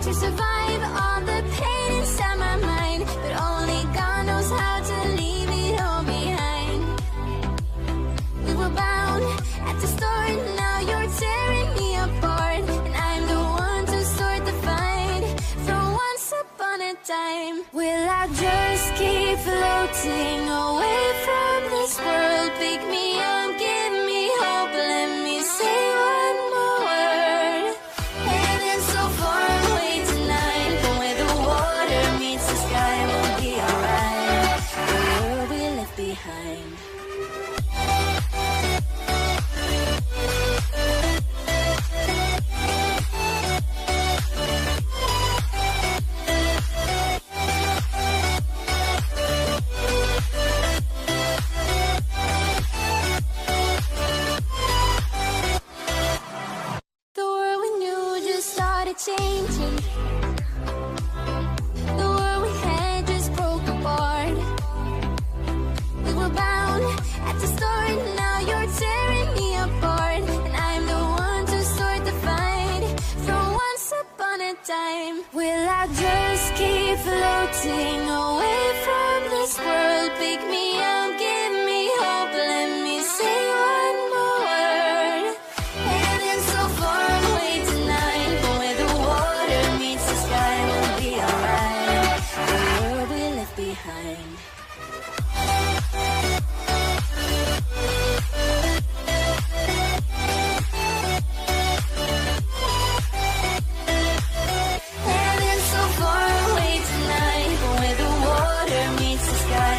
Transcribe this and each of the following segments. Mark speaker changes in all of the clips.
Speaker 1: to survive all the pain inside my mind, but only God knows how to leave it all behind. We were bound at the start, now you're tearing me apart, and I'm the one to sort the fight from once upon a time. Will I just keep floating away from this world? Pick me up, give me hope, let me say one more word. Heaven so far away tonight, but where the water meets the sky, we'll be alright. The world we left behind. Changing. The world we had just broke apart. We were bound at the start, now you're tearing me apart, and I'm the one to sort the fight from once upon a time. Will I just keep floating away from this world? Pick me up, give me hope, let me say one more word. Heaven so far away tonight, but where the water meets the sky, we'll be alright. The world we left behind. Heaven so far away tonight, but where the water meets the sky,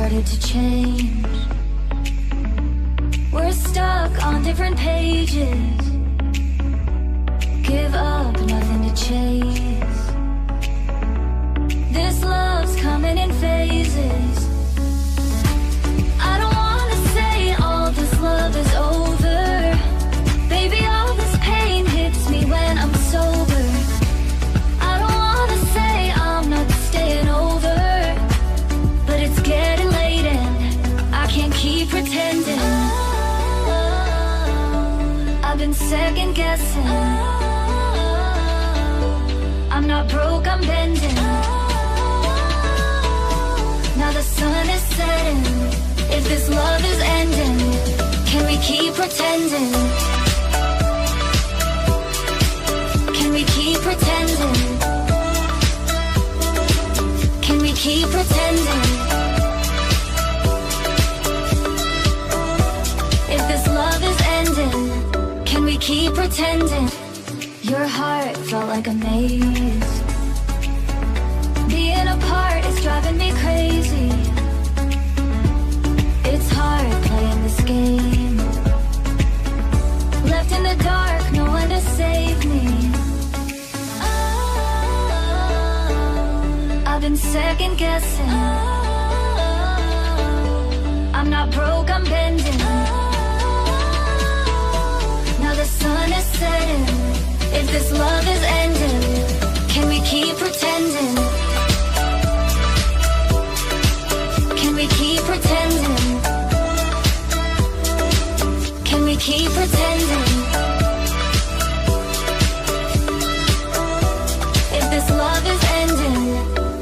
Speaker 1: started to change. We're stuck on different pages. Give up, nothing to chase. This love's coming in phases. I don't wanna say all this love is over. Baby, all this pain hits me when I'm sober. I don't wanna say I'm not staying over, but it's getting late and I can't keep pretending. I've been second guessing. I'm not broke, I'm bending. Now the sun is setting. If this love is ending, can we keep pretending? Can we keep pretending? Can we keep pretending? If this love is ending, can we keep pretending? Your heart felt like a maze. Being apart is driving me crazy. It's hard playing this game. Left in the dark, no one to save me. I've been second guessing. I'm not broke, I'm bending. Now the sun is setting. If this love is ending, can we keep pretending? Can we keep pretending? Can we keep pretending? If this love is ending,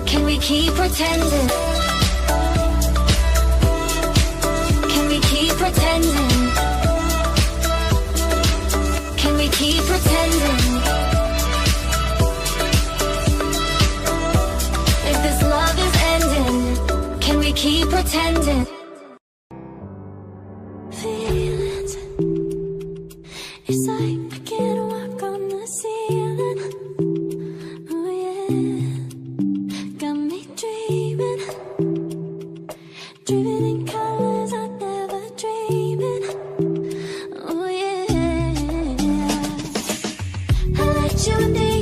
Speaker 1: can we keep pretending? Can we keep pretending? Can we keep pretending? If this love is ending, can we keep pretending? Feelings, it's like I can't walk on the ceiling. Oh yeah, got me dreaming, dreaming in colors I never dreamed in. Oh yeah, I let you in.